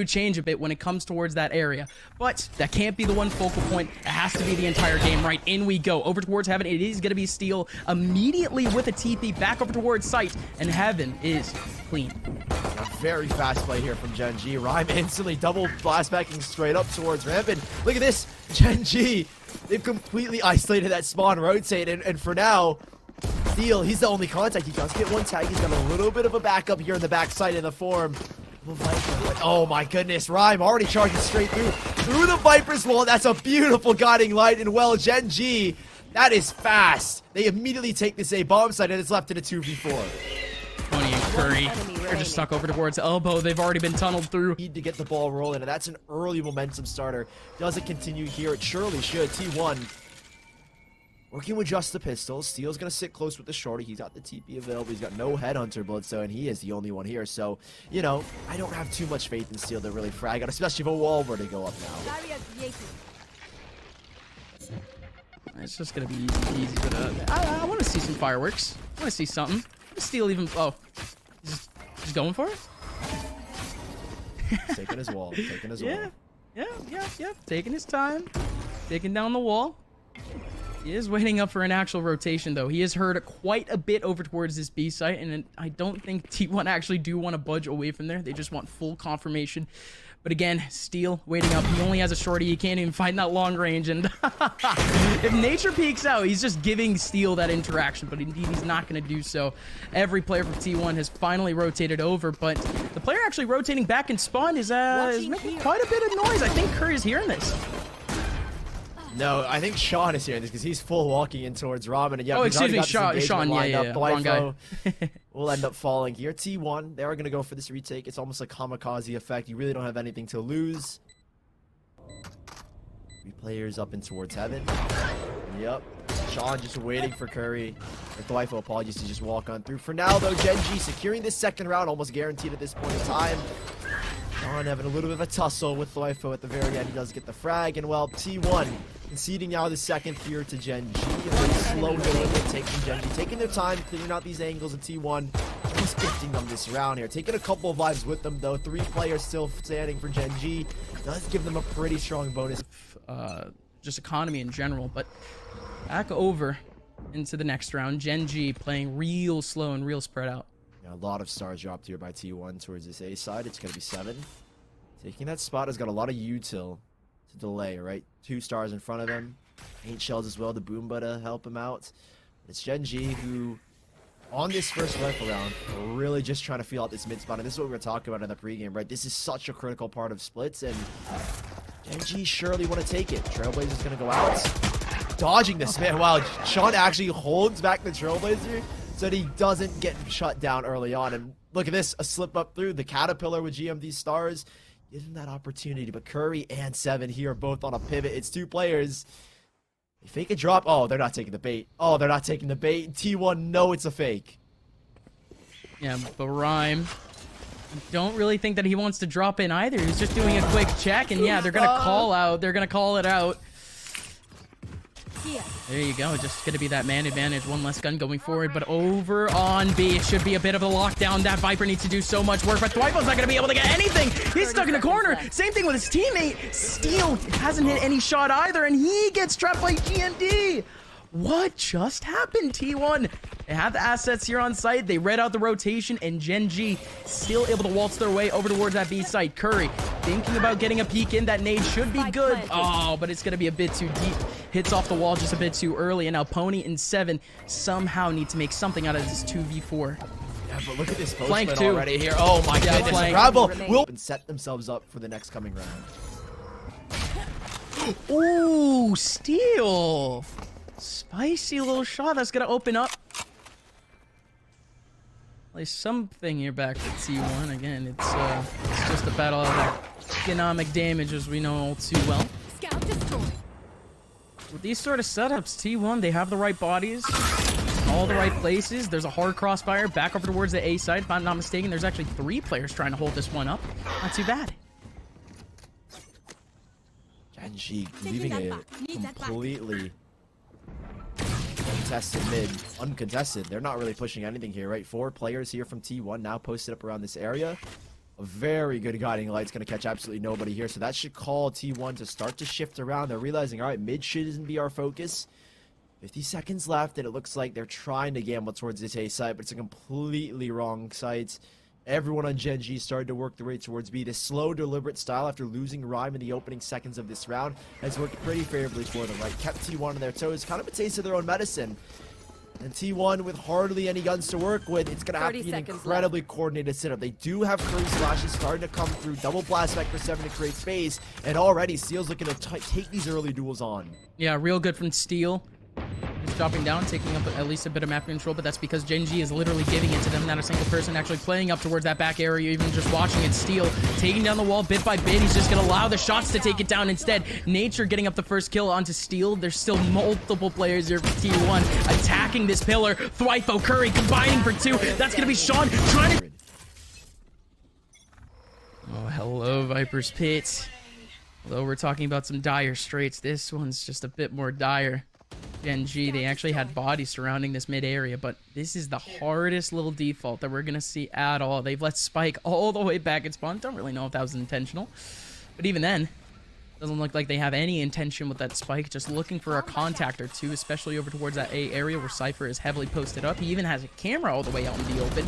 change a bit when it comes towards that area, but that can't be the one focal point. It has to be the entire game. Right, in we go over towards Heaven. It is going to be Steel immediately with a TP back over towards site, and Heaven is clean. A very fast play here from Gen.G. Rhyme instantly double blast backing straight up towards ramp, and look at this, Gen.G, they've completely isolated that spawn rotate, and for now, Steel, he's the only contact. He does get one tag. He's got a little bit of a backup here in the backside in the form. Oh my goodness, Rhyme already charging straight through the Viper's wall. That's a beautiful guiding light, and well, Gen.G, that is fast. They immediately take this A bomb site, and it's left in a 2v4. Tony and Curry, they're just stuck over towards elbow. They've already been tunneled through. Need to get the ball rolling, and that's an early momentum starter. Does it continue here? It surely should. T1 working with just the pistols. Steel's gonna sit close with the shorty. He's got the TP available. He's got no headhunter Bloodstone, and he is the only one here. So, you know, I don't have too much faith in Steel to really frag out, especially if a wall were to go up now. It's just gonna be easy, but I want to see some fireworks. I want to see something. Steel even. Oh, he's going for it. Taking his wall. Taking his wall. Yeah. Taking his time. Taking down the wall. He is waiting up for an actual rotation, though. He has heard quite a bit over towards this B site, and I don't think T1 actually do want to budge away from there. They just want full confirmation. But again, Steel waiting up. He only has a shorty. He can't even find that long range. And if Nature peeks out, he's just giving Steel that interaction. But indeed, he's not going to do so. Every player from T1 has finally rotated over. But the player actually rotating back in spawn is making quite a bit of noise. I think Curry is hearing this. No, I think Sean is hearing this because he's full walking in towards Robin. And yeah, oh, excuse me, Sean. Yeah. Wrong guy. Will end up falling here. T1, they are going to go for this retake. It's almost like kamikaze effect. You really don't have anything to lose. 3 players up in towards Heaven. Yep. Sean just waiting for Curry. Or Thwifo, apologies, to just walk on through. For now, though, Gen.G securing this second round, almost guaranteed at this point in time. Sean having a little bit of a tussle with Thwifo at the very end. He does get the frag, and well, T1 conceding now the second here to Gen.G. Very slow delivery take from Gen.G. Taking their time, clearing out these angles, and T1 just gifting them this round here. Taking a couple of lives with them, though. 3 players still standing for Gen.G. Does give them a pretty strong bonus. Just economy in general, but back over into the next round. Gen.G playing real slow and real spread out. Yeah, a lot of stars dropped here by T1 towards this A side. It's going to be 7. Taking that spot has got a lot of util to delay, right? 2 stars in front of him. 8 shells as well, the Boomba to help him out. It's Gen.G who, on this first rifle round, are really just trying to feel out this mid spot. And this is what we were talking about in the pregame, right? This is such a critical part of splits, and Gen.G surely want to take it. Trailblazer's going to go out. Dodging this, man. Wow, Sean actually holds back the Trailblazer so that he doesn't get shut down early on. And look at this, a slip up through the Caterpillar with GMD stars. Give him that opportunity, but Curry and 7 here both on a pivot. It's 2 players. They fake a drop. Oh, they're not taking the bait. Oh, they're not taking the bait. T1, no, it's a fake. Yeah, but Rhyme, I don't really think that he wants to drop in either. He's just doing a quick check, and yeah, they're going to call out. They're going to call it out. There you go. Just going to be that man advantage. One less gun going forward, but over on B. It should be a bit of a lockdown. That Viper needs to do so much work, but Thwifo's not going to be able to get anything. He's stuck in the corner. Same thing with his teammate. Steel hasn't hit any shot either, and he gets trapped by GEN.G. What just happened, T1? They have the assets here on site. They read out the rotation, and Gen.G still able to waltz their way over towards that B site. Curry thinking about getting a peek in. That nade should be good. Oh, but it's going to be a bit too deep. Hits off the wall just a bit too early, and now Pony and 7 somehow need to make something out of this 2v4. Yeah, but look at this Flank postman too. already here. Oh my goodness. Rebel will set themselves up for the next coming round. Ooh, Steel. Spicy little shot that's gonna open up. There's something here back for T1. Again, it's just a battle of economic damage, as we know all too well. With these sort of setups, T1, they have the right bodies, all the right places. There's a hard crossfire back over towards the A side. If I'm not mistaken, there's actually 3 players trying to hold this one up. Not too bad. Gen.G leaving a completely contested mid, uncontested. They're not really pushing anything here, right? 4 players here from T1 now posted up around this area. A very good guiding light's going to catch absolutely nobody here. So that should call T1 to start to shift around. They're realizing, all right, mid shouldn't be our focus. 50 seconds left, and it looks like they're trying to gamble towards this A site, but it's a completely wrong site. Everyone on Gen.G started to work their way towards B. This slow, deliberate style after losing Rhyme in the opening seconds of this round has worked pretty favorably for them, right? Kept T1 on their toes, kind of a taste of their own medicine. And T1 with hardly any guns to work with, it's going to have to be an incredibly coordinated setup. They do have Curry Slashes starting to come through. Double Blast Vector 7 to create space. And already Steel's looking to take these early duels on. Yeah, real good from Steel. Just dropping down, taking up at least a bit of map control, but that's because Gen.G is literally giving it to them. Not a single person actually playing up towards that back area, even just watching it. Steel taking down the wall bit by bit. He's just going to allow the shots to take it down instead. Nature getting up the first kill onto Steel. There's still multiple players here for T1 attacking this pillar. Thwyfo, Curry combining for 2. That's going to be Sean trying to... Oh, hello, Viper's Pit. Although we're talking about some dire straits, this one's just a bit more dire. Gen.G, they actually had bodies surrounding this mid area, but this is the hardest little default that we're gonna see at all. They've let Spike all the way back at spawn. Don't really know if that was intentional, but even then, doesn't look like they have any intention with that Spike. Just looking for a contact or two, especially over towards that A area where Cypher is heavily posted up. He even has a camera all the way out in the open.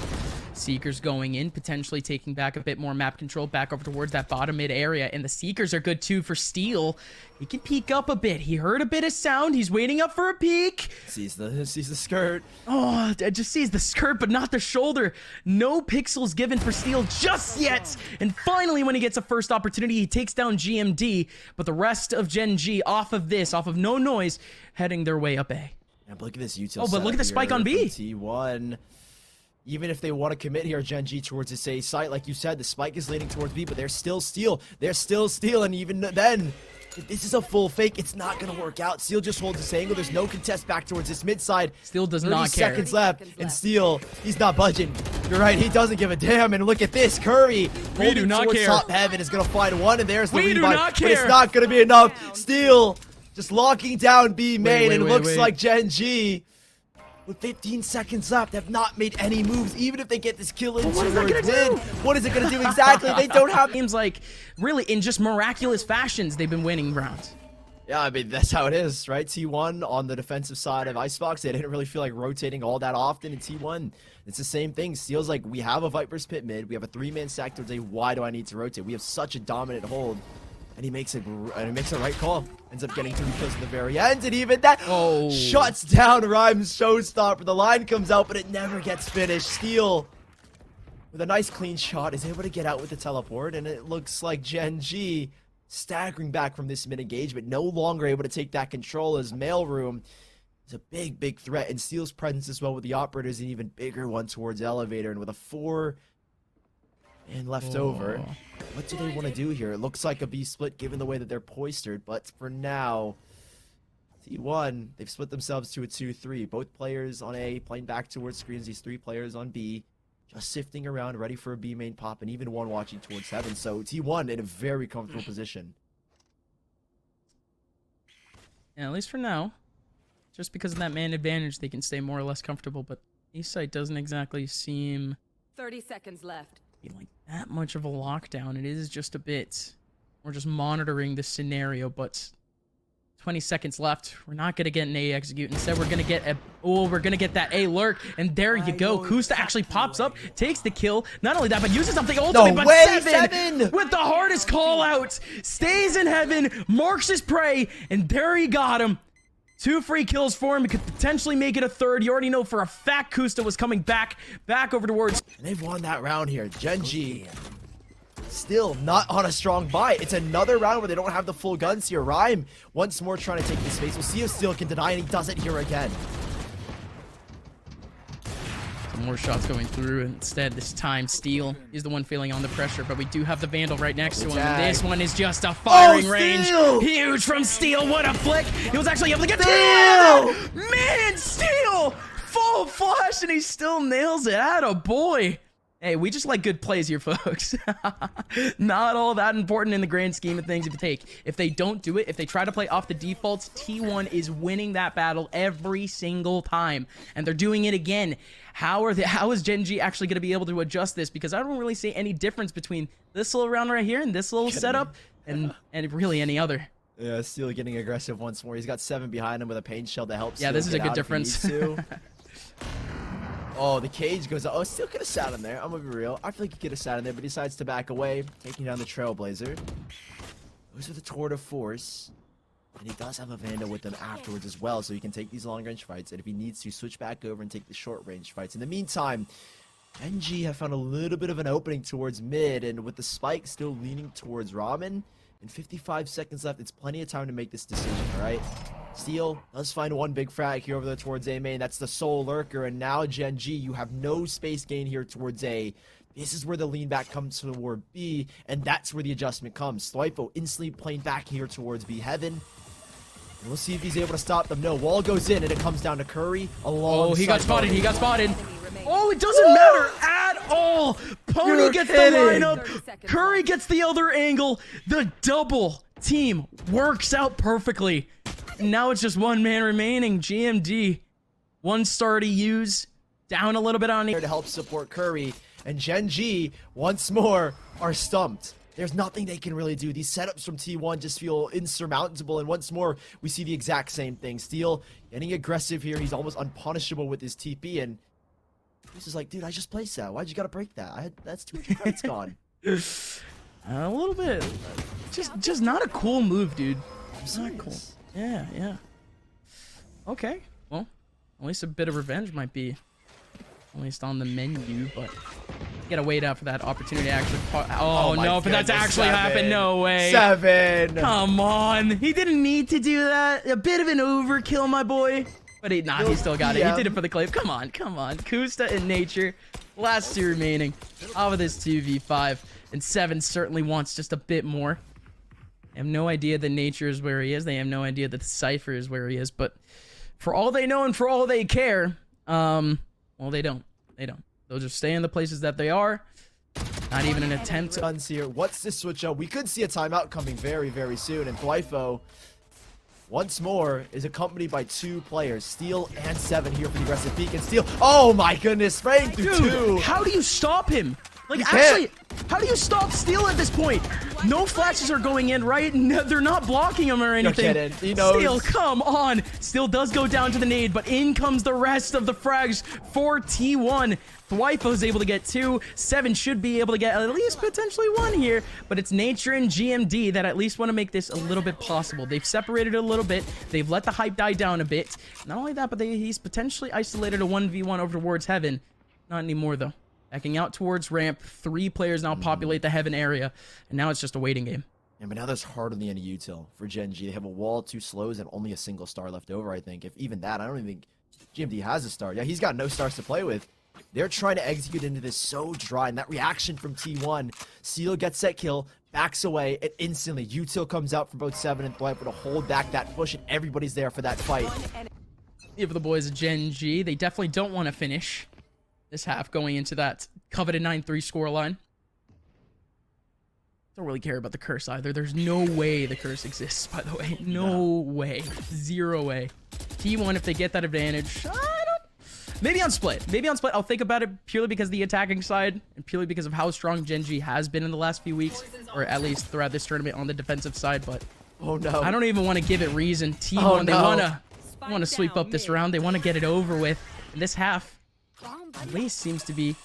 Seekers going in, potentially taking back a bit more map control back over towards that bottom mid area. And the Seekers are good too for Steel. He can peek up a bit. He heard a bit of sound. He's waiting up for a peek. Sees the skirt. Oh, it just sees the skirt, but not the shoulder. No pixels given for Steel just yet. And finally, when he gets a first opportunity, he takes down GMD. But the rest of Gen.G off of this, off of no noise, heading their way up A. And look at this util. Oh, but look at the spike on B. T1. Even if they want to commit here, Gen.G towards this A site, like you said, the spike is leaning towards B, but they're still Steel. They're still Steel, and even then, if this is a full fake, it's not going to work out. Steel just holds this angle. There's no contest back towards this mid side. Steel does not care. 30 seconds left, and Steel, he's not budging. You're right, he doesn't give a damn, and look at this. Curry, we do not care. Top heaven is going to find one, and there's the we revive, do not care. but it's not going to be enough. Steel just locking down B main, and it looks like Gen.G with 15 seconds left have not made any moves, even if they get this kill in. What is that gonna do? What is it gonna do exactly? They don't have... Seems like, really, in just miraculous fashions, they've been winning rounds. Yeah, I mean, that's how it is, right? T1 on the defensive side of Icebox, they didn't really feel like rotating all that often in T1. It's the same thing. Steel's like, we have a Viper's Pit mid, we have a 3-man stack towards A, why do I need to rotate? We have such a dominant hold. And he makes a right call. Ends up getting 3 kills in the very end, and even that shuts down Rhyme's showstopper. The line comes out, but it never gets finished. Steel, with a nice clean shot, is able to get out with the teleport, and it looks like Gen.G staggering back from this mid-engagement, no longer able to take that control as Mailroom is a big, big threat, and Steel's presence as well with the operators, an even bigger one towards Elevator, and with a 4 and left over. What do they want to do here? It looks like a B split given the way that they're poistered, but for now, T1, they've split themselves to a 2-3. Both players on A playing back towards screens, these 3 players on B, just sifting around, ready for a B main pop, and even one watching towards heaven. So T1 in a very comfortable position. Yeah, at least for now. Just because of that man advantage, they can stay more or less comfortable, but East side doesn't exactly seem 30 seconds left. Like that much of a lockdown. It is just a bit. We're just monitoring the scenario, but 20 seconds left. We're not gonna get an A execute. Instead, we're gonna get that A lurk, and there you go. Kusta actually pops up, takes the kill. Not only that, but uses something ultimate. No but way, seven with the hardest call out, stays in heaven, marks his prey, and there he got him. 2 free kills for him. He could potentially make it a 3rd. You already know for a fact Kusta was coming back over towards. And they've won that round here. Gen.G still not on a strong buy. It's another round where they don't have the full guns here. Rhyme once more trying to take the space. We'll see if Steel can deny, and he does it here again. Some more shots going through. Instead, this time, Steel is the one feeling on the pressure, but we do have the Vandal right next to him. And this one is just a firing range. Huge from Steel. What a flick. He was actually able to get Steel! Man, Steel! Full flash, and he still nails it. Atta boy. Hey, we just like good plays here, folks. Not all that important in the grand scheme of things if they don't do it, if they try to play off the defaults, T1 is winning that battle every single time. And they're doing it again. How is Gen.G actually going to be able to adjust this? Because I don't really see any difference between this little round right here and this little setup and really any other. Yeah, Steel getting aggressive once more. He's got 7 behind him with a pain shell to help. Yeah, this is a good difference. Oh, the cage goes. Oh, Steel could have sat in there. I'm gonna be real. I feel like he could have sat in there, but he decides to back away, taking down the Trailblazer. Goes with a Tour de Force, and he does have a Vandal with him afterwards as well, so he can take these long-range fights. And if he needs to, switch back over and take the short-range fights. In the meantime, GEN.G have found a little bit of an opening towards mid, and with the spike still leaning towards Ramen, and 55 seconds left, it's plenty of time to make this decision. All right. Steel does find one big frag here over there towards A main. That's the Soul Lurker. And now Gen.G, you have no space gain here towards A. This is where the lean back comes toward B. And that's where the adjustment comes. Slipo instantly playing back here towards B Heaven. And we'll see if he's able to stop them. No, wall goes in and it comes down to Curry. Oh, he got spotted. He got spotted. Oh, it doesn't matter at all. Pony gets the lineup. Curry gets the other angle. The double team works out perfectly. Now it's just one man remaining. GMD, 1 star to use, down a little bit on here to help support Curry, and Gen.G once more are stumped. There's nothing they can really do. These setups from T1 just feel insurmountable, and once more we see the exact same thing. Steel getting aggressive here. He's almost unpunishable with his TP, and he's just like, dude, I just placed that. Why'd you gotta break that? That's 200 credits gone. A little bit. Just not a cool move, dude. It's not cool. Yeah. Okay. Well, at least a bit of revenge might be at least on the menu, but you gotta wait out for that opportunity to actually. Oh no, but that's actually happened. No way. 7. Come on. He didn't need to do that. A bit of an overkill, my boy. But he still got it. He did it for the claim. Come on. Kusta and Nature. Last 2 remaining. Off of this 2v5. And 7 certainly wants just a bit more. They have no idea that Nature is where he is. They have no idea that the Cypher is where he is. But for all they know and for all they care, well, they don't. They'll just stay in the places that they are. Not even an attempt to... Here. What's this switch up? We could see a timeout coming very, very soon. And Glypho, once more, is accompanied by 2 players. Steel and 7 here for the aggressive peek. And Steel... Oh my goodness, spraying through 2. How do you stop him? Like, actually, how do you stop Steel at this point? No flashes are going in, right? No, they're not blocking him or anything. No kidding. He knows. Steel, come on. Steel does go down to the nade, but in comes the rest of the frags for T1. Thwifo's able to get 2. 7 should be able to get at least potentially 1 here, but it's Nature and GMD that at least want to make this a little bit possible. They've separated a little bit. They've let the hype die down a bit. Not only that, but he's potentially isolated a 1v1 over towards Heaven. Not anymore, though. Backing out towards ramp. 3 players now populate the Heaven area, and now it's just a waiting game. Yeah, but now there's hardly any util for Gen.G. They have a wall, 2 slows, and only a single star left over, I think. If even that, I don't even think GMD has a star. Yeah, he's got no stars to play with. They're trying to execute into this so dry, and that reaction from T1. Seal gets that kill, backs away, and instantly util comes out for both 7 and Thwipo to hold back that push, and everybody's there for that fight. For the boys of Gen.G, they definitely don't want to finish this half going into that coveted 9-3 scoreline. Don't really care about the curse either. There's no way the curse exists, by the way. No way. 0 way. T1, if they get that advantage, maybe on split. I'll think about it purely because of the attacking side and purely because of how strong Gen.G has been in the last few weeks, or at least throughout this tournament on the defensive side. But oh no, I don't even want to give it reason. T1, they want to sweep up this round. They want to get it over with. And this half at least seems to be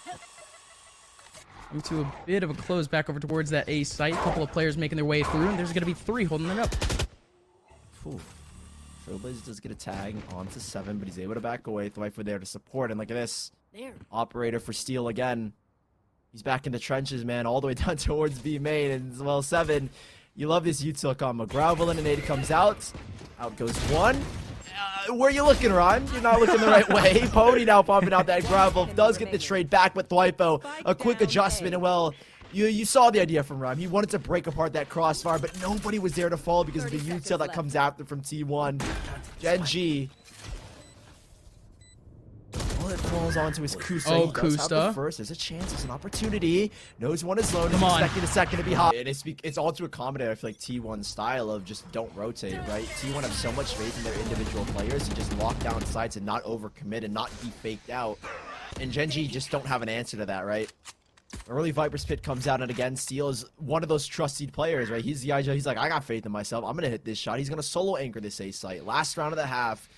coming to a bit of a close back over towards that A site. A couple of players making their way through, and there's going to be 3 holding it up. Trailblazer does get a tag onto 7, but he's able to back away. Thwipo there to support, and look at this. Operator for Steel again. He's back in the trenches, man, all the way down towards B main, and as well 7. You love this util combo. Gravel and an 8 comes out. Out goes 1. Where are you looking, Ron? You're not looking the right way. Pony now popping out that Gravel. Does get the trade back with Thwipo. A quick adjustment, and well, you saw the idea from Ron. He wanted to break apart that crossfire, but nobody was there to fall because of the util that comes after from T1. Gen.G. Bullet falls onto his Kusa. Oh, He does have the Kusa. first. There's a chance. There's an opportunity. Knows one is low. Come on. Expecting the second to be hot. And it's all to accommodate, I feel like, T1's style of just don't rotate, right? T1 have so much faith in their individual players to just lock down sites and not overcommit and not be faked out. And Gen.G just don't have an answer to that, right? Early Viper's Pit comes out, and again, Steel is one of those trusted players, right? He's the IJ. He's like, I got faith in myself. I'm going to hit this shot. He's going to solo anchor this A site. Last round of the half.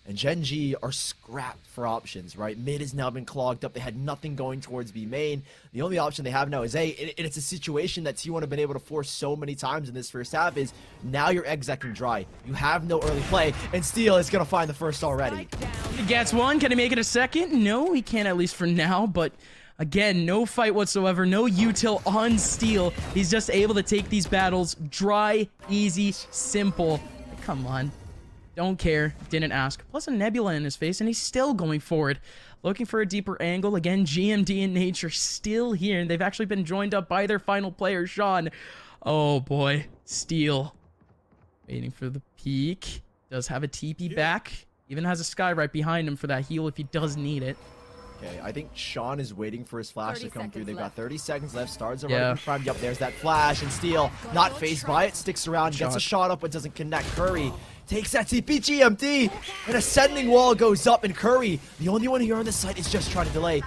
And Gen.G are scrapped for options, right? Mid has now been clogged up. They had nothing going towards B main. The only option they have now is A. And it's a situation that T1 have been able to force so many times in this first half is now you're execing dry. You have no early play, and Steel is going to find the first already. He gets one. Can he make it a second? No, he can't, at least for now, but again, no fight whatsoever, no util on Steel. He's just able to take these battles dry, easy, simple. Come on. Don't care. Didn't ask. Plus a nebula in his face, and he's still going forward. Looking for a deeper angle. Again, GMD and Nature still here, and they've actually been joined up by their final player, Sean. Oh, boy. Steel. Waiting for the peek. Does have a TP back. Even has a Sky right behind him for that heal if he does need it. Okay, I think Sean is waiting for his flash to come through. They've got 30 seconds left. Stars are Yeah. already primed up. There's that flash, and Steel not phased by it. Sticks around, gets a shot up, but doesn't connect. Curry takes that TP. GMD. An ascending wall goes up, and Curry, the only one here on the site, is just trying to delay.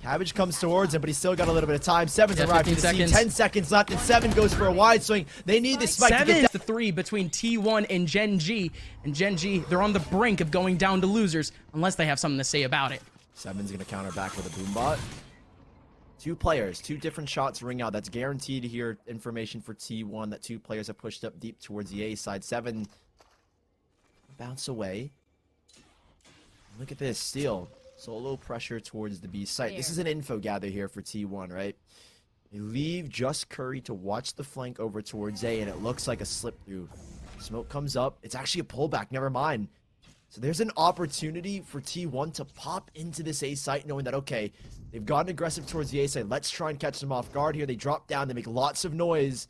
Cabbage comes towards him, but he's still got a little bit of time. Seven's arrived to the scene. 10 seconds left, and Seven goes for a wide swing. They need this spike to get down. The 3 between T1 and Gen.G. And Gen.G, they're on the brink of going down to losers, unless they have something to say about it. Seven's going to counter back with a boom bot. Two players, two different shots ring out. That's guaranteed here. Information for T1 that two players have pushed up deep towards the A side. Seven bounce away. Look at this. Steel. Solo pressure towards the B site. This is an info gather here for T1, right? They leave just Curry to watch the flank over towards A, and it looks like a slip through. Smoke comes up. It's actually a pullback. Never mind. So there's an opportunity for T1 to pop into this A site knowing that, okay, they've gotten aggressive towards the A site. Let's try and catch them off guard here. They drop down. They make lots of noise.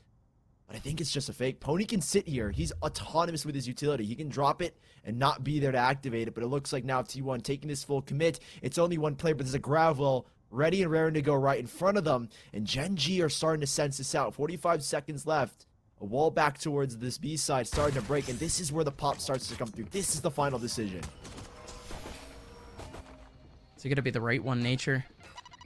But I think it's just a fake. Pony can sit here. He's autonomous with his utility. He can drop it and not be there to activate it. But it looks like now T1 taking this full commit. It's only one player, but there's a Gravel ready and raring to go right in front of them. And Gen.G are starting to sense this out. 45 seconds left. A wall back towards this B side starting to break, and this is where the pop starts to come through. This is the final decision. Is it going to be the right one, Nature?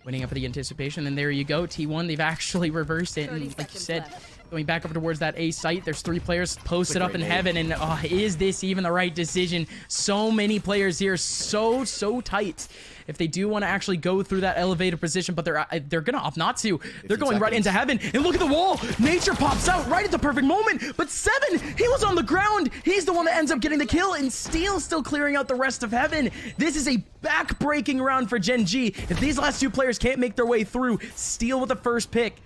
Winning up for the anticipation, and there you go. T1, they've actually reversed it, and like you said, going back over towards that A site, there's 3 players posted up in heaven, and is this even the right decision? So many players here, so tight. If they do want to actually go through that elevated position, but they're gonna opt not to. They're going right into heaven, and look at the wall. Nature pops out right at the perfect moment, but Seven, he was on the ground. He's the one that ends up getting the kill, and Steel still clearing out the rest of heaven. This is a back-breaking round for Gen.G. If these last 2 players can't make their way through, Steel with the first pick.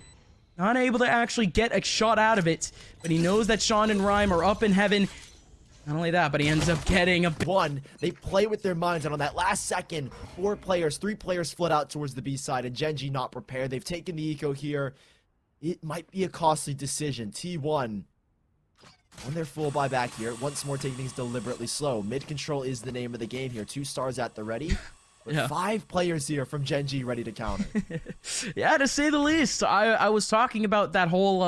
Not able to actually get a shot out of it, but he knows that Sean and Rhyme are up in heaven. Not only that, but he ends up getting a one. They play with their minds, and on that last second, 4 players, 3 players split out towards the B side, and Gen.G not prepared. They've taken the eco here. It might be a costly decision. T1 on their full buyback here. Once more taking things deliberately slow. Mid control is the name of the game here. 2 stars at the ready. Yeah. 5 players here from Gen.G ready to counter. Yeah, to say the least. I was talking about that whole,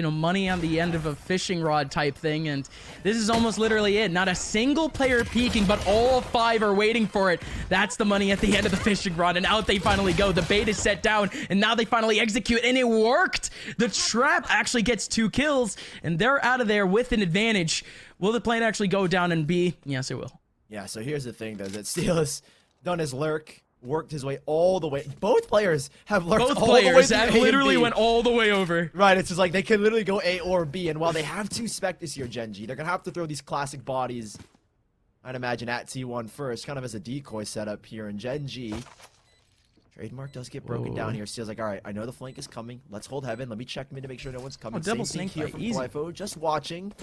money on the end of a fishing rod type thing, and this is almost literally it. Not a single player peeking, but all 5 are waiting for it. That's the money at the end of the fishing rod, and out they finally go. The bait is set down, and now they finally execute, and it worked! The trap actually gets 2 kills, and they're out of there with an advantage. Will the plane actually go down in B? Yes, it will. Yeah, so here's the thing, though, that Steel has done his lurk, worked his way all the way. Both players have lurked all the way. Both players have literally went all the way over. Right, it's just like they can literally go A or B, and while they have 2 spec this year, Gen.G, they're gonna have to throw these classic bodies, I'd imagine, at T1 first, kind of as a decoy setup here in Gen.G. Trademark does get broken down here. Steel's like, all right, I know the flank is coming. Let's hold heaven. Let me check mid to make sure no one's coming. Double Same snake thing here bite, from easy. Qualifier, just watching.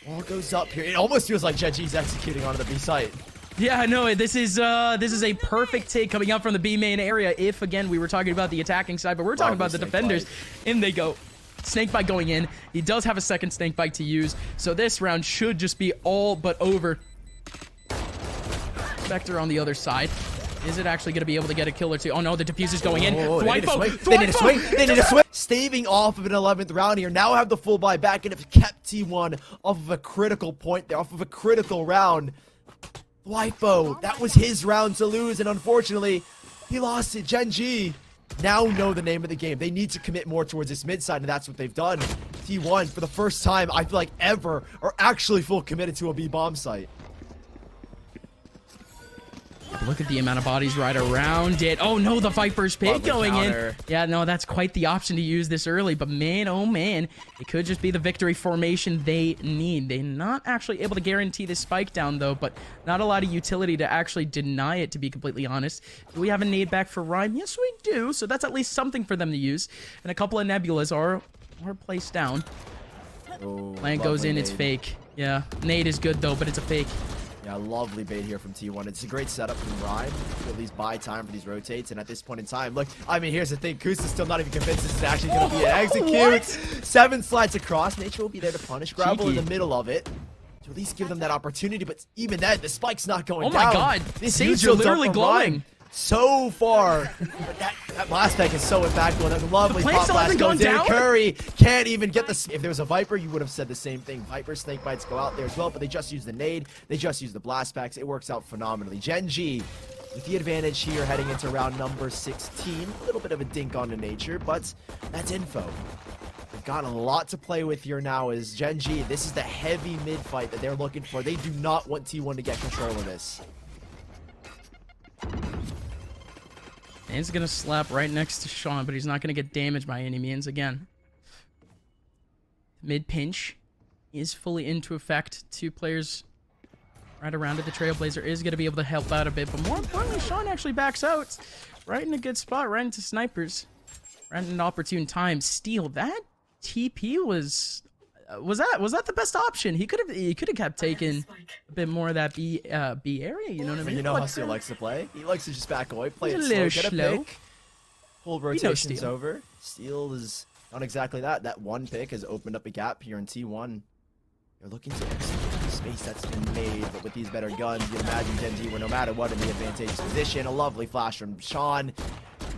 Wall goes up here. It almost feels like Gen.G's executing onto the B site. Yeah, I know. This is a perfect take coming out from the B main area. If again we were talking about the attacking side, but we're talking about the defenders. In they go. Snakebite going in. He does have a second snakebite to use, so this round should just be all but over. Spectre on the other side. Is it actually going to be able to get a kill or two? Oh no, the diffuser's going in. They need to swing. They need to swing. Staving off of an 11th round here. Now have the full buyback and have kept T1 off of a critical point there, off of a critical round. Wifo, that was his round to lose, and unfortunately, he lost it. Gen.G now know the name of the game. They need to commit more towards this mid side, and that's what they've done. T1, for the first time, I feel like ever, are actually full committed to a B bomb site. Look at the amount of bodies right around it. Oh no, the Viper's pick going in. Yeah, no, that's quite the option to use this early. But man, oh man, it could just be the victory formation they need. They're not actually able to guarantee this spike down though, but not a lot of utility to actually deny it, to be completely honest. Do we have a nade back for Rhyme? Yes, we do. So that's at least something for them to use. And a couple of Nebulas are placed down. Oh, Plant goes in, nade. it's fake. Yeah, nade is good though, but it's a fake. Yeah, lovely bait here from T1. It's a great setup from Rhyme to at least buy time for these rotates. And at this point in time, look, I mean, here's the thing. Kusa's still not even convinced this is actually going to be an execute. What? 7 slides across. Nature will be there to punish. Grabble in Cheeky. the middle of it to at least give them that opportunity. But even then, the spike's not going Oh down. my god, This Sage neutral are literally dump from glowing. Rhyme so far. But that blast pack is so impactful. And a lovely plant pop still blast hasn't goes gone in. down? Curry can't even get the... If there was a Viper, you would have said the same thing. Viper snake bites go out there as well, but they just use the nade. They just use the blast packs. It works out phenomenally. Gen.G with the advantage here heading into round number 16. A little bit of a dink on the nature, but that's info. They've got a lot to play with here now as Gen.G. This is the heavy mid fight that they're looking for. They do not want T1 to get control of this. He's gonna slap right next to Sean, but he's not gonna get damaged by any means again. Mid pinch is fully into effect. 2 players right around it. The Trailblazer is gonna be able to help out a bit, but more importantly, Sean actually backs out right in a good spot, right into snipers, right in an opportune time. Steal that TP was that the best option? He could have kept taking a bit more of that B area. You know what I mean? You know how Steel likes to play. He likes to just back away, play it He's a slow, little get a slow. pick. Pull rotations Steel. over. Steel is not exactly that. That one pick has opened up a gap here in T1. They're looking to execute the space that's been made, but with these better guns, you'd imagine Gen.G were no matter what in the advantageous position. A lovely flash from Sean.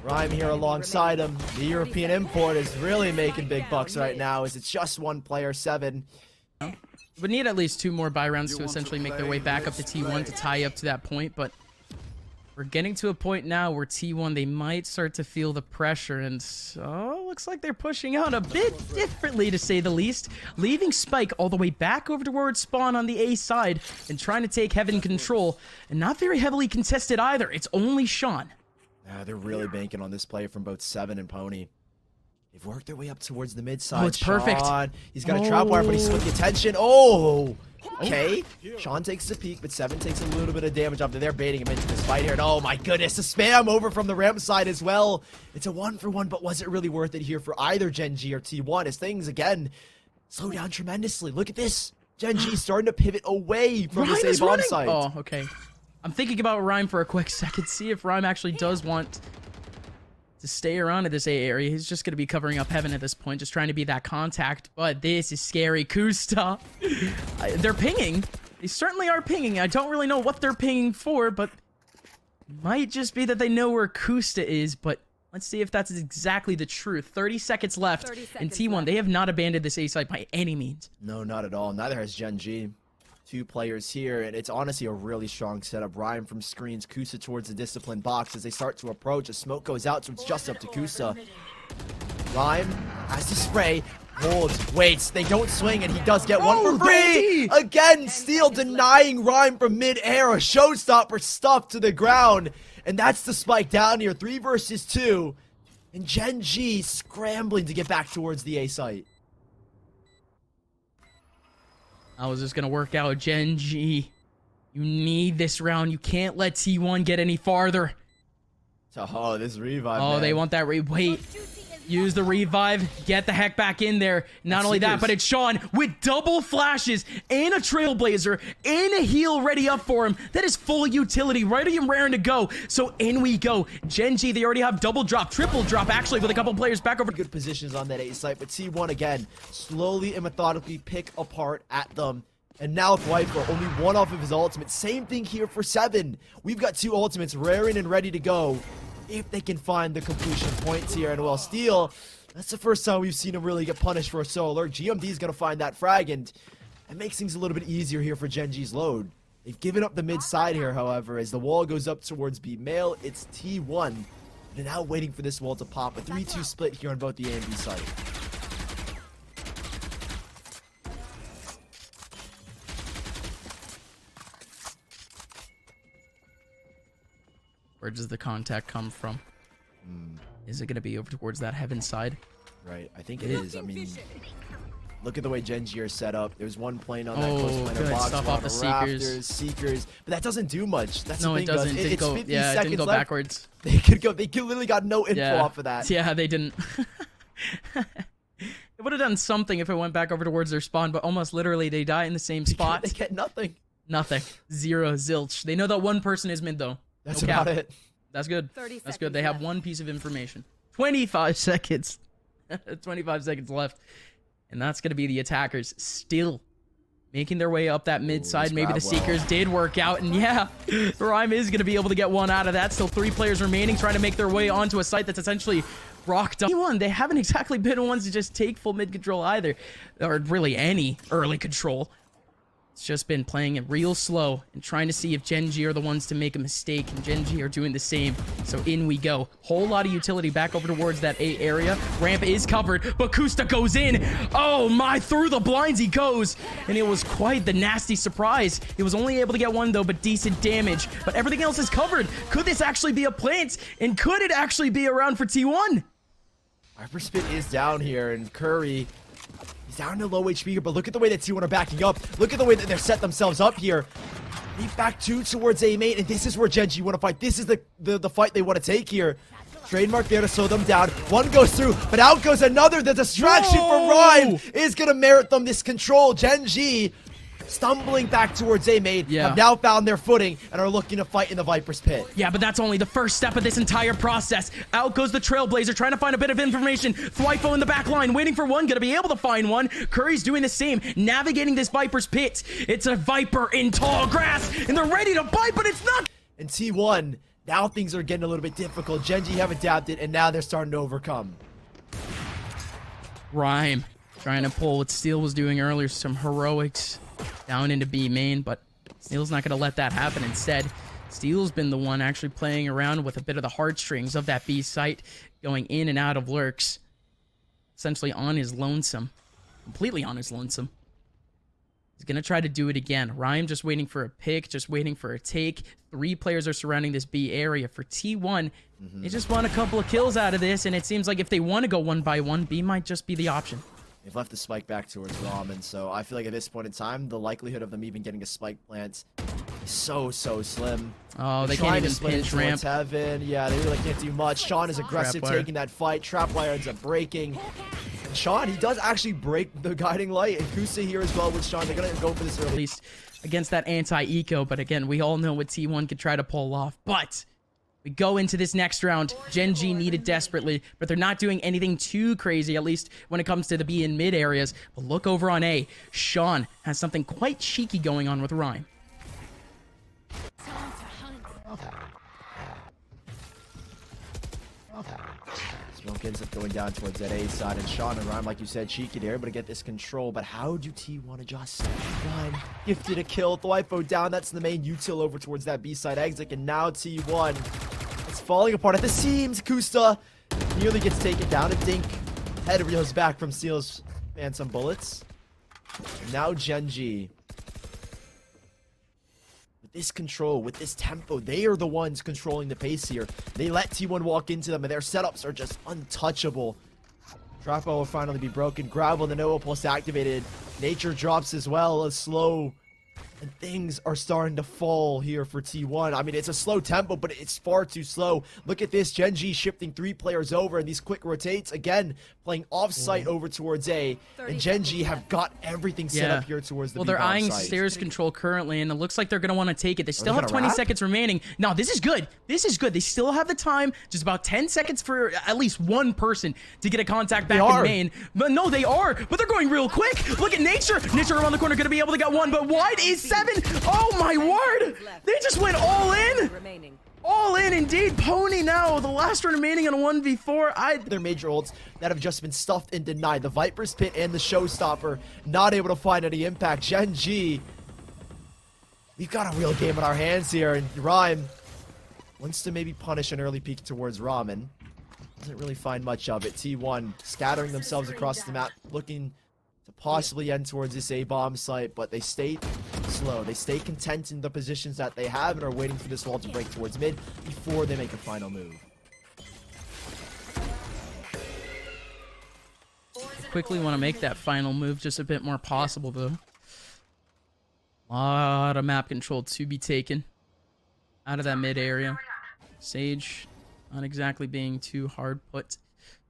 Rhyme here alongside him. The European import is really making big bucks right now as it's just one player, 7. Would need at least 2 more buy rounds to essentially make their way back up to T1 to tie up to that point, but we're getting to a point now where T1, they might start to feel the pressure, and so looks like they're pushing out a bit differently, to say the least, leaving Spike all the way back over towards spawn on the A side and trying to take Heaven control, and not very heavily contested either. It's only Sean. They're really banking on this play from both 7 and Pony. They've worked their way up towards the mid side. Oh, it's perfect. Sean, he's got a trap wire, but he's split the attention. Oh, okay. Sean takes the peek, but 7 takes a little bit of damage up there. They're baiting him into this fight here. And oh my goodness, the spam over from the ramp side as well. It's a 1-for-1, but was it really worth it here for either Gen.G or T1 as things, again, slow down tremendously. Look at this. Gen.G starting to pivot away from Rhyme this is A-bomb running. site. Oh, okay. I'm thinking about Rhyme for a quick second. See if Rhyme actually does want to stay around at this A area. He's just going to be covering up Heaven at this point, just trying to be that contact. But this is scary. Kusta. They're pinging. They certainly are pinging. I don't really know what they're pinging for, but it might just be that they know where Kusta is. But let's see if that's exactly the truth. 30 seconds left. In T1, they have not abandoned this A site by any means. No, not at all. Neither has Gen.G. 2 players here, and it's honestly a really strong setup. Rhyme from screens, Kusa towards the disciplined box as they start to approach. A smoke goes out, so it's just up to Kusa. Rhyme has to spray, holds, waits. They don't swing, and he does get one for free. Again, Steel denying Rhyme from mid-air. A showstopper stuffed to the ground, and that's the spike down here. 3 versus 2, and Gen.G scrambling to get back towards the A site. How is this going to work out? Gen.G, you need this round. You can't let T1 get any farther. Oh, this revive, Oh, man. they want that wait. Use the revive. Get the heck back in there. Not only that, but it's Sean with double flashes and a Trailblazer and a heal ready up for him. That is full utility, ready and raring to go. So in we go. Gen.G, they already have double drop, triple drop, actually, with a couple players back over. Good positions on that A site, but T1 again, slowly and methodically pick apart at them. And now Qualifier only one off of his ultimate. Same thing here for 7. We've got 2 ultimates raring and ready to go if they can find the completion points here. And well, Steel, that's the first time we've seen him really get punished for a solo lurk. GMD is going to find that frag, and it makes things a little bit easier here for Gen.G's load. They've given up the mid side here, however, as the wall goes up towards B male. It's T1. They're now waiting for this wall to pop. A 3-2 split here on both the A and B side. Where does the contact come from? Is it going to be over towards that heaven side? Right, I think it is. I mean, look at the way Gen.G are set up. There's one plane on that Oh, close planar good box. stuff one off on the rafters, Seekers. But that doesn't do much. That's No, the it thing, doesn't. Gus. It It's 50 it didn't seconds go left. backwards. They could literally got no info Yeah. off of that. Yeah, they didn't. It would have done something if it went back over towards their spawn, but almost literally they die in the same spot. They get nothing. Nothing. Zero. Zilch. They know that one person is mid, though. That's No cap. about it. That's good. 30 That's good. seconds They have left. one piece of information. 25 seconds. 25 seconds left. And that's going to be the attackers still making their way up that mid side. this Maybe the grab well. Seekers did work out. And yeah, Rhyme is going to be able to get one out of that. Still 3 players remaining, trying to make their way onto a site that's essentially rocked up. T1, they haven't exactly been ones to just take full mid control either. Or really any early control. It's just been playing it real slow and trying to see if Gen.G are the ones to make a mistake, and Gen.G are doing the same. So in we go. Whole lot of utility back over towards that A area. Ramp is covered, but Kusta goes in. Oh my, through the blinds he goes. And it was quite the nasty surprise. He was only able to get one though, but decent damage. But everything else is covered. Could this actually be a plant? And could it actually be around for T1? Hyperspit is down here, and Curry, he's down to low HP here, but look at the way that T1 are backing up. Look at the way that they're set themselves up here. They back 2 towards A main, and this is where Gen.G want to fight. This is the fight they want to take here. Trademark there to slow them down. One goes through, but out goes another. The distraction from Rhyme is going to merit them this control. Gen.G stumbling back towards A main, have now found their footing and are looking to fight in the Viper's pit. Yeah, but that's only the first step of this entire process. Out goes the Trailblazer, trying to find a bit of information. Thwifo in the back line, waiting for one, gonna be able to find one. Curry's doing the same, navigating this Viper's pit. It's a Viper in tall grass, and they're ready to bite, but it's not. And T1, now things are getting a little bit difficult. Gen.G have adapted, and now they're starting to overcome. Rhyme, trying to pull what Steel was doing earlier, some heroics down into B main, but Steel's not gonna let that happen. Instead, Steel's been the one actually playing around with a bit of the heartstrings of that B site, going in and out of lurks, essentially on his lonesome, completely on his lonesome. He's gonna try to do it again. Rhyme just waiting for a pick, just waiting for a take. 3 players are surrounding this B area. For T1, they just want a couple of kills out of this, and it seems like if they want to go 1 by 1, B might just be the option. They've left the spike back towards Ramen, so I feel like at this point in time, the likelihood of them even getting a spike plant is so slim. Oh, they They're can't trying to even split it pinch towards ramp. Heaven. Yeah, they really can't do much. Sean is aggressive, Trapwire. taking that fight. Trapwire ends up breaking. And Sean, he does actually break the guiding light. And Kusa here as well with Sean. They're going to go for this At early. least against that anti-eco, but again, we all know what T1 could try to pull off. But we go into this next round. Gen.G needed desperately, but they're not doing anything too crazy, at least when it comes to the B and mid areas. But look over on A. Sean has something quite cheeky going on with Rhyme. Smoke ends up going down towards that A side. And Sean and Rhyme, like you said, cheeky there, able to get this control. But how do T1 adjust? Rhyme gifted a kill. Thwifo down. That's the main util over towards that B side exit. And now T1 is falling apart at the seams. Kusta nearly gets taken down. A Dink head reels back from Steel's and some bullets. And now Gen.G. With this control, with this tempo, they are the ones controlling the pace here. They let T1 walk into them, and their setups are just untouchable. Trapo will finally be broken. Gravel, the Noah Pulse activated. Nature drops as well. A slow And things are starting to fall here for T1. I mean, it's a slow tempo, but it's far too slow. Look at this. Gen.G shifting 3 players over, and these quick rotates. Again, playing off-site over towards A. And Gen.G have got everything set up here towards the B they're bomb eyeing site. stairs control currently, and it looks like they're going to want to take it. They still they have gonna 20 wrap? seconds remaining. No, this is good. This is good. They still have the time. Just about 10 seconds for at least one person to get a contact back in main. But no, they are. But they're going real quick. Look at Nature. Nature around the corner, going to be able to get one. But wide is 7. Oh my word. They just went all in. All in indeed. Pony now, the last one remaining on a 1v4. Their major ults that have just been stuffed and denied. The Viper's Pit and the Showstopper not able to find any impact. Gen.G, we've got a real game on our hands here, and Rhyme wants to maybe punish an early peek towards Ramen. Doesn't really find much of it. T1 scattering themselves across the map, looking to possibly end towards this A-bomb site, but they stay slow. They stay content in the positions that they have and are waiting for this wall to break towards mid before they make a final move. Quickly want to make that final move just a bit more possible, though. A lot of map control to be taken out of that mid area. Sage not exactly being too hard put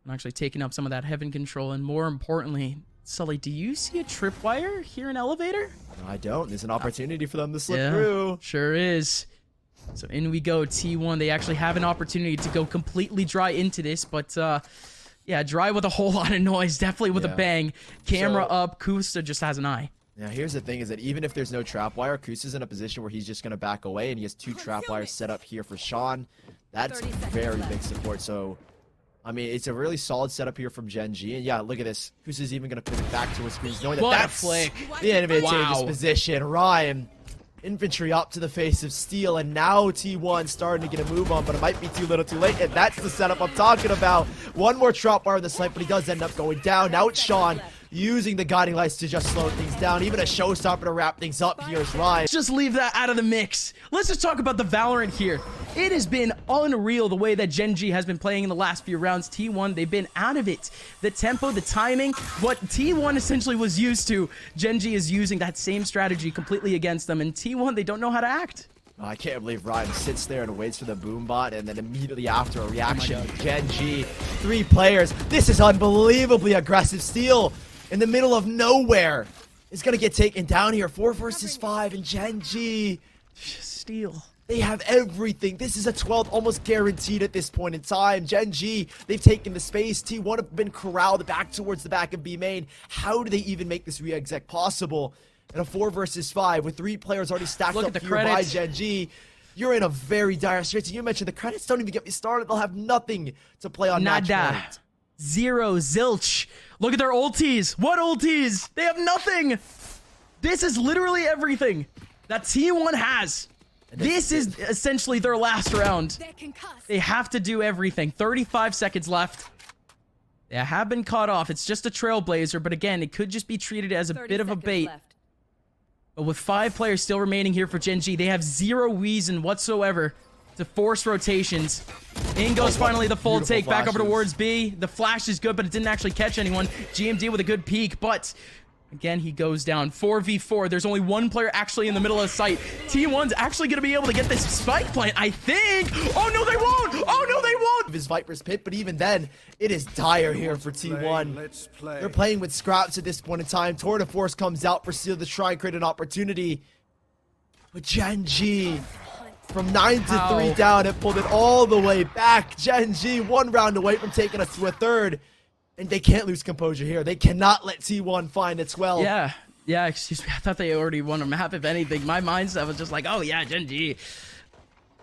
and actually taking up some of that heaven control, and more importantly, Sully, do you see a tripwire here in elevator? No, I don't. There's an opportunity for them to slip through. Sure is. So in we go, T1. They actually have an opportunity to go completely dry into this, but yeah, dry with a whole lot of noise, definitely with a bang. Camera up, Kusa just has an eye. Now, here's the thing is that even if there's no trap wire, Kusa's in a position where he's just going to back away, and he has 2 trap wires set up here for Sean. That's very big support. So, I mean, it's a really solid setup here from Gen.G. And yeah, look at this. Kusa's even going to pivot back towards Cruz, knowing that that's the advantageous position. Rhyme, infantry up to the face of Steel, and now T1 starting to get a move on, but it might be too little too late, and that's the setup I'm talking about. One more trap wire in the site, but he does end up going down. Now it's Sean using the guiding lights to just slow things down. Even a Showstopper to wrap things up here is Ryan. Let's just leave that out of the mix. Let's just talk about the Valorant here. It has been unreal the way that Gen.G has been playing in the last few rounds. T1, they've been out of it. The tempo, the timing, what T1 essentially was used to, Gen.G is using that same strategy completely against them, and T1, they don't know how to act. I can't believe Ryan sits there and waits for the boom bot, and then immediately after a reaction with Gen.G. 3 players. This is unbelievably aggressive. Steel in the middle of nowhere is going to get taken down here. 4 versus 5, and Gen.G. Steel. They have everything. This is a 12th almost guaranteed at this point in time. Gen.G, they've taken the space. T1 have been corralled back towards the back of B main. How do they even make this re-exec possible? In a 4 versus 5 with 3 players already stacked up here by Gen.G, you're in a very dire situation. You mentioned the credits don't even get me started. They'll have nothing to play on match point. Zero, zilch. Look at their ultis. What ultis? They have nothing. This is literally everything that T1 has. This is essentially their last round. They have to do everything. 35 seconds left. They have been caught off. It's just a trailblazer, but again, it could just be treated as a bit of a bait. But with 5 players still remaining here for Gen.G, they have zero reason whatsoever to force rotations. In goes finally the full take back over towards B. The flash is good, but it didn't actually catch anyone. GMD with a good peek, but again, he goes down. 4v4. There's only 1 player actually in the middle of the site. T1's actually going to be able to get this spike plant, I think. Oh, no, they won't. Oh, no, they won't. His Viper's Pit, but even then, it is dire here for T1. They're playing with scraps at this point in time. Torrent of Force comes out for Steel to try and create an opportunity. But Gen.G, from 9 to 3 down, it pulled it all the way back. Gen.G 1 round away from taking us to a 3rd. And they can't lose composure here. They cannot let T1 find its well. Yeah, excuse me. I thought they already won a map, if anything. My mindset was just like, oh yeah, Gen.G.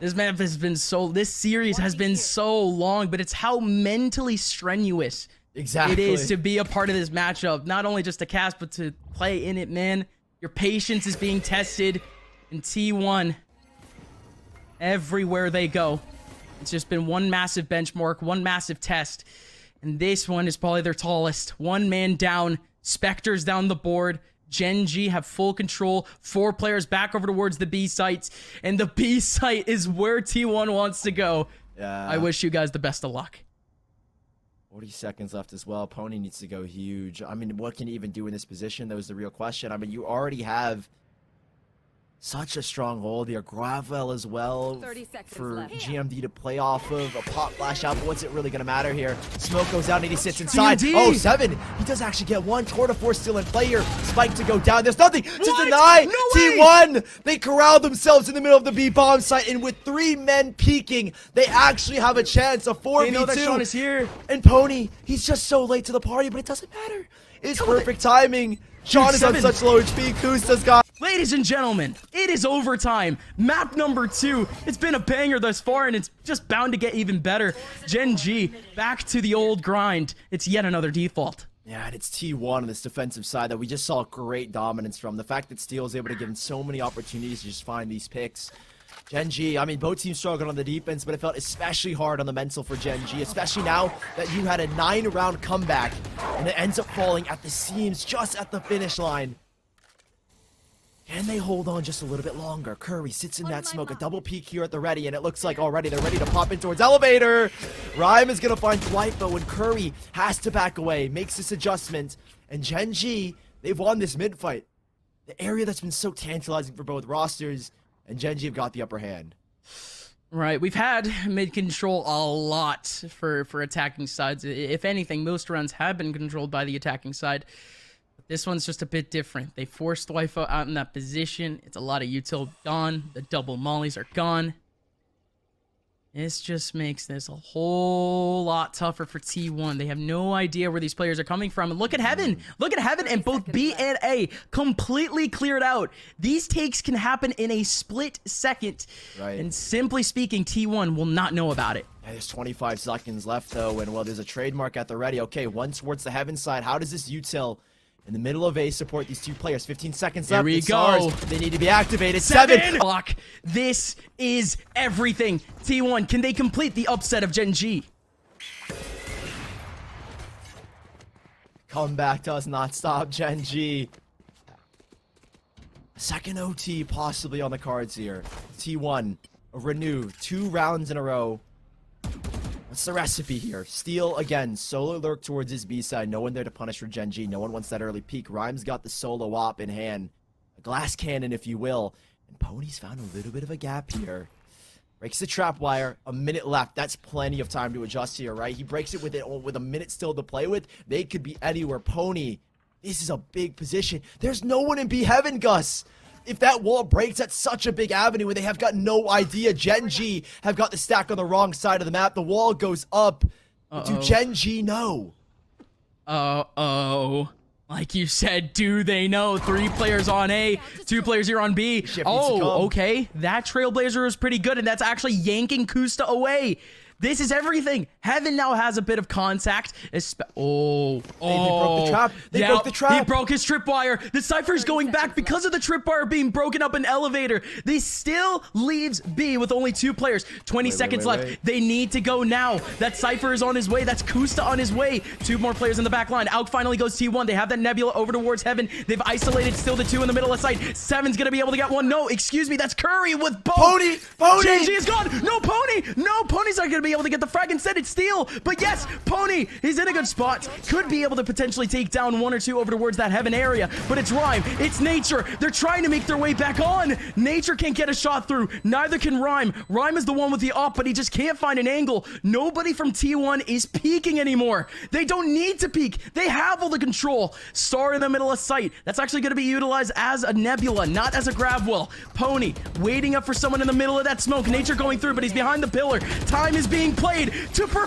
This map has been this series has been so long, but it's how mentally strenuous it is to be a part of this matchup. Not only just to cast, but to play in it, man. Your patience is being tested. And T1, everywhere they go, it's just been one massive benchmark, one massive test. And this one is probably their tallest. 1 man down. Spectres down the board. Gen.G have full control. 4 players back over towards the B sites. And the B site is where T1 wants to go. Yeah. I wish you guys the best of luck. 40 seconds left as well. Pony needs to go huge. I mean, what can he even do in this position? That was the real question. I mean, you already have Such a strong hold here. Gravel as well 30 seconds for left. GMD to play off of. A pop flash out, but what's it really going to matter here? Smoke goes out and he sits inside. GMD. Oh, 7. He does actually get one. Tour de Force still in play here. Spike to go down. There's nothing to What? deny. No way. T1, they corral themselves in the middle of the B bomb site, and with 3 men peeking, they actually have a chance of 4v2. They know that Sean is here. And Pony, he's just so late to the party, but it doesn't matter. It's perfect timing. Sean is on 7. such low HP. Kusta's got. Ladies and gentlemen, it is overtime. Map number 2. It's been a banger thus far, and it's just bound to get even better. Gen.G, back to the old grind. It's yet another default. Yeah, and it's T1 on this defensive side that we just saw great dominance from. The fact that Steel is able to give him so many opportunities to just find these picks. Gen.G, I mean, both teams struggled on the defense, but it felt especially hard on the mental for Gen.G, especially now that you had a 9-round comeback, and it ends up falling at the seams just at the finish line. Can they hold on just a little bit longer? Curry sits in that smoke, a double peek here at the ready, and it looks like already they're ready to pop in towards elevator. Rhyme is going to find Dwight, but when Curry has to back away, makes this adjustment, and Gen.G, they've won this mid fight. The area that's been so tantalizing for both rosters, and Gen.G have got the upper hand. Right, we've had mid control a lot for attacking sides. If anything, most rounds have been controlled by the attacking side. But this one's just a bit different. They forced Wi-Fi out in that position. It's a lot of util gone. The double mollies are gone. This just makes this a whole lot tougher for T1. They have no idea where these players are coming from. And look at Heaven. Look at Heaven, and both B and A completely cleared out. These takes can happen in a split second. Right. And simply speaking, T1 will not know about it. Yeah, there's 25 seconds left, though, and, well, there's a trademark at the ready. Okay, one towards the Heaven side. How does this util in the middle of A support these two players? 15 seconds left. Here we The Stars, go. they need to be activated. 7. Block. This is everything. T1, can they complete the upset of Gen.G? Comeback does not stop Gen.G. Second OT possibly on the cards here. T1, a renew, 2 rounds in a row. What's the recipe here? Steel, again, solo lurk towards his B side. No one there to punish for Gen.G. No one wants that early peek. Rhyme's got the solo op in hand. A glass cannon, if you will. And Pony's found a little bit of a gap here. Breaks the trap wire. A minute left. That's plenty of time to adjust here, right? He breaks it with a minute still to play with. They could be anywhere. Pony, this is a big position. There's no one in B Heaven, Gus. If that wall breaks, that's such a big avenue, and they have got no idea. Gen.G have got the stack on the wrong side of the map. The wall goes up. Do Gen.G know? Like you said, do they know? 3 players on A, 2 players here on B. Shift needs to Oh, come. okay. That Trailblazer is pretty good, and that's actually yanking Kusta away. This is everything. Heaven now has a bit of contact. They broke the trap. They broke the trap. He broke his tripwire. The Cypher's going back because of the tripwire being broken up in elevator. This still leaves B with only 2 players. 20 seconds left. They need to go now. That Cypher is on his way. That's Kusta on his way. 2 more players in the back line. Out finally goes T1. They have that Nebula over towards Heaven. They've isolated still the 2 in the middle of sight. 7's gonna be able to get one. No, excuse me. That's Curry with both. Pony! Gen.G is gone. No, Pony. No, Pony's not gonna be able to get the frag. Instead, it's Steel. But yes, Pony is in a good spot. Could be able to potentially take down 1 or 2 over towards that Heaven area. But it's Rhyme. It's Nature. They're trying to make their way back on. Nature can't get a shot through. Neither can Rhyme. Rhyme is the one with the op, but he just can't find an angle. Nobody from T1 is peeking anymore. They don't need to peek. They have all the control. Star in the middle of sight. That's actually going to be utilized as a Nebula, not as a grab well. Pony waiting up for someone in the middle of that smoke. Nature going through, but he's behind the pillar. Time is being played to